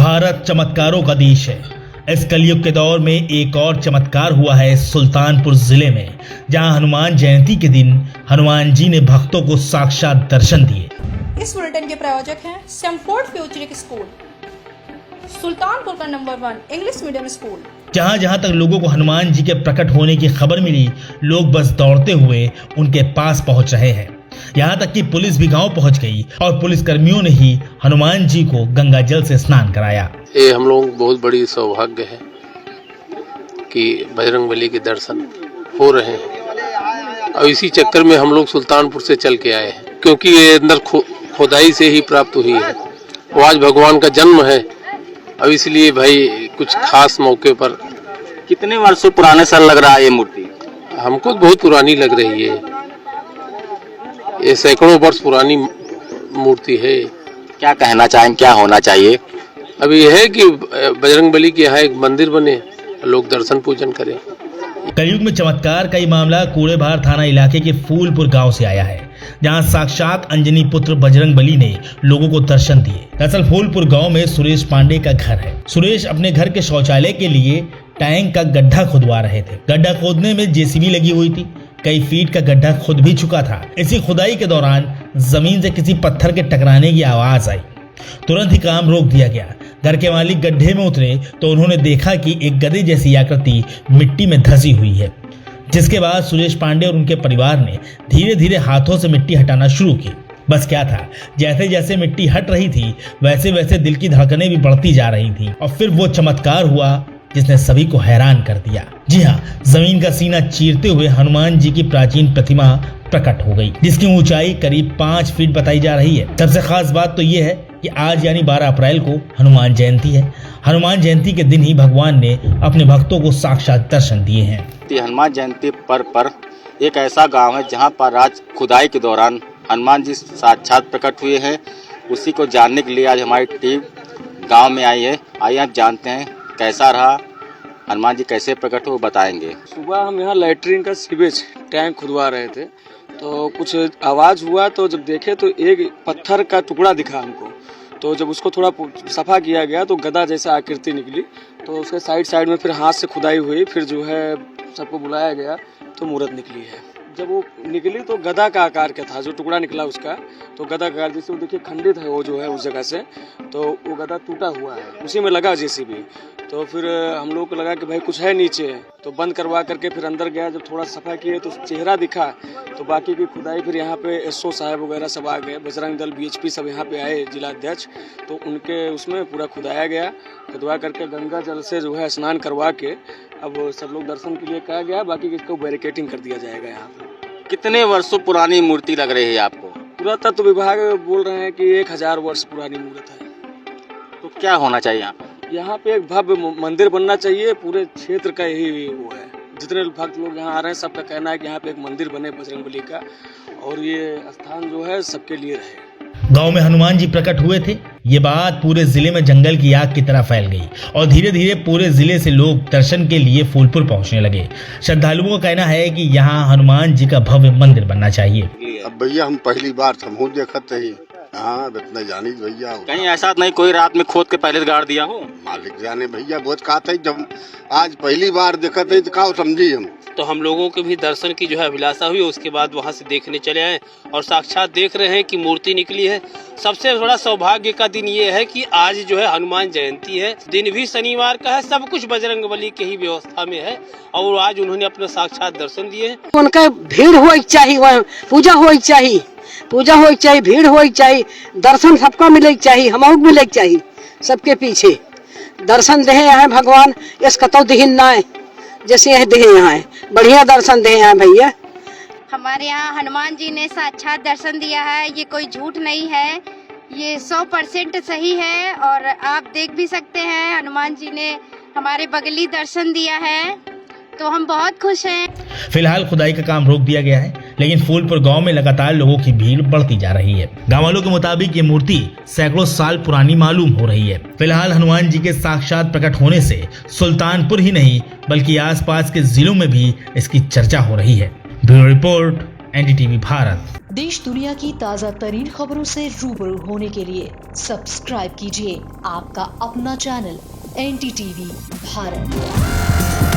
भारत चमत्कारों का देश है। इस कलयुग के दौर में एक और चमत्कार हुआ है सुल्तानपुर जिले में, जहां हनुमान जयंती के दिन हनुमान जी ने भक्तों को साक्षात दर्शन दिए। इस बुलेटिन के प्रायोजक हैं सैमफोर्ड फ्यूचरिक स्कूल, सुल्तानपुर का नंबर 1 इंग्लिश मीडियम स्कूल। जहां जहां तक लोगों को हनुमान जी के प्रकट होने की खबर मिली, लोग बस दौड़ते हुए उनके पास पहुंच रहे हैं। यहाँ तक कि पुलिस भी गांव पहुंच गई और पुलिस कर्मियों ने ही हनुमान जी को गंगा जल से स्नान कराया। ये हम लोग बहुत बड़ी सौभाग्य है कि बजरंगबली के दर्शन हो रहे हैं और इसी चक्कर में हम लोग सुल्तानपुर से चल के आए हैं, क्योंकि ये अंदर खुदाई से ही प्राप्त हुई है। वो आज भगवान का जन्म है और इसलिए भाई कुछ खास मौके पर। कितने वर्षों पुराने साल लग रहा है ये मूर्ति? हमको बहुत पुरानी लग रही है, ये सैकड़ों वर्ष पुरानी मूर्ति है। क्या कहना चाहें, क्या होना चाहिए? अभी यह है कि बजरंगबली के यहाँ एक मंदिर बने, लोग दर्शन पूजन करें। कलयुग में चमत्कार का ये मामला कूड़ेभार थाना इलाके के फूलपुर गांव से आया है, जहां साक्षात अंजनी पुत्र बजरंगबली ने लोगों को दर्शन दिए। दरअसल फूलपुर गांव में सुरेश पांडे का घर है। सुरेश अपने घर के शौचालय के लिए टैंक का गड्ढा खुदवा रहे थे। गड्ढा खोदने में जेसीबी लगी हुई थी। कई फीट का गड्ढा खुद भी चुका था। इसी खुदाई के दौरान जमीन से किसी पत्थर के टकराने की आवाज आई। तुरंत ही काम रोक दिया गया। घर के मालिक गड्ढे में उतरे तो उन्होंने देखा कि एक गधे जैसी आकृति मिट्टी में धंसी हुई है, जिसके बाद सुरेश पांडे और उनके परिवार ने धीरे धीरे हाथों से मिट्टी हटाना शुरू की। बस क्या था, जैसे जैसे मिट्टी हट रही थी वैसे वैसे दिल की धड़कनें भी बढ़ती जा रही थी और फिर वो चमत्कार हुआ जिसने सभी को हैरान कर दिया। जी हाँ, जमीन का सीना चीरते हुए हनुमान जी की प्राचीन प्रतिमा प्रकट हो गई, जिसकी ऊंचाई करीब 5 फीट बताई जा रही है। सबसे खास बात तो ये है कि आज यानी 12 अप्रैल को हनुमान जयंती है। हनुमान जयंती के दिन ही भगवान ने अपने भक्तों को साक्षात दर्शन दिए हैं। हनुमान जयंती पर एक ऐसा गाँव है जहाँ पर आज खुदाई के दौरान हनुमान जी साक्षात प्रकट हुए हैं। उसी को जानने के लिए आज हमारी टीम गाँव में आई है। आइए आप जानते हैं कैसा रहा, हनुमान जी कैसे प्रकट हो, बताएंगे। सुबह हम यहाँ लैट्रिन का सीवेज टैंक खुदवा रहे थे तो कुछ आवाज़ हुआ, तो जब देखे तो एक पत्थर का टुकड़ा दिखा हमको। तो जब उसको थोड़ा सफा किया गया तो गदा जैसा आकृति निकली। तो उसके साइड में फिर हाथ से खुदाई हुई, फिर जो है सबको बुलाया गया तो मूर्त निकली है। जब वो निकली तो गदा का आकार का था, जो टुकड़ा निकला उसका तो गदा का आकार, जैसे वो देखिए खंडित है वो जो है उस जगह से, तो वो गदा टूटा हुआ है, उसी में लगा जेसीबी। तो फिर हम लोग को लगा कि भाई कुछ है नीचे, तो बंद करवा करके फिर अंदर गया। जब थोड़ा सफा किए तो चेहरा दिखा, तो बाकी की खुदाई फिर यहाँ पे एसओ साहब वगैरह सब आ गए, बजरंग दल बीएचपी सब यहाँ पे आए, जिला अध्यक्ष, तो उनके उसमें पूरा खुदाया गया। खुदवा करके गंगा जल से जो है स्नान करवा के अब सब लोग दर्शन के लिए कहा गया, बाकी इसको बैरिकेटिंग कर दिया जाएगा। यहाँ पे कितने वर्षों पुरानी मूर्ति लग रही है आपको? पुरातत्व विभाग बोल रहे हैं कि 1000 वर्ष पुरानी मूर्त है। तो क्या होना चाहिए यहाँ पर? यहाँ पे एक भव्य मंदिर बनना चाहिए। पूरे क्षेत्र का यही वो है, जितने भक्त लोग यहाँ आ रहे हैं सबका कहना है कि यहाँ पे एक मंदिर बने बजरंगबली का, और ये स्थान जो है सबके लिए रहे। गांव में हनुमान जी प्रकट हुए थे, ये बात पूरे जिले में जंगल की आग की तरह फैल गई और धीरे धीरे पूरे जिले से लोग दर्शन के लिए फूलपुर पहुंचने लगे। श्रद्धालुओं का कहना है कि यहाँ हनुमान जी का भव्य मंदिर बनना चाहिए। अब भैया हम पहली बार हमहू देखते ही, हाँ इतना जानी भैया। कहीं ऐसा नहीं कोई रात में खोद के पहले गाड़ दिया हो? मालिक जाने भैया, बहुत कहा था जब आज पहली बार देखते ही तो का समझी हम। तो हम लोगों के भी दर्शन की जो है अभिलाषा हुई, उसके बाद वहां से देखने चले आए और साक्षात देख रहे हैं कि मूर्ति निकली है। सबसे बड़ा सौभाग्य का दिन ये है कि आज जो है हनुमान जयंती है, दिन भी शनिवार का है, सब कुछ बजरंगबली के ही व्यवस्था में है और आज उन्होंने अपना साक्षात दर्शन दिए हैं। उनका भीड़ हो चाहिए, वहाँ पूजा हो चाहिए, भीड़ हो चाहिए, दर्शन सबको मिले चाहिए, हमको मिले चाहिए। सबके पीछे दर्शन दे यहाँ भगवान, इस कतो दिहिन ना है जैसे यह दे यहाँ है, बढ़िया दर्शन दे यहाँ भैया। हमारे यहाँ हनुमान जी ने साक्षात दर्शन दिया है, ये कोई झूठ नहीं है, ये 100% सही है। और आप देख भी सकते हैं हनुमान जी ने हमारे बगली दर्शन दिया है, तो हम बहुत खुश हैं। फिलहाल खुदाई का काम रोक दिया गया है, लेकिन फूलपुर गांव में लगातार लोगों की भीड़ बढ़ती जा रही है। गाँव वालों के मुताबिक ये मूर्ति सैकड़ों साल पुरानी मालूम हो रही है। फिलहाल हनुमान जी के साक्षात प्रकट होने से सुल्तानपुर ही नहीं बल्कि आसपास के जिलों में भी इसकी चर्चा हो रही है। Bureau report, NDTV Bharat. देश दुनिया की ताज़ा तरीन खबरों से रूबरू होने के लिए सब्सक्राइब कीजिए आपका अपना चैनल NDTV भारत।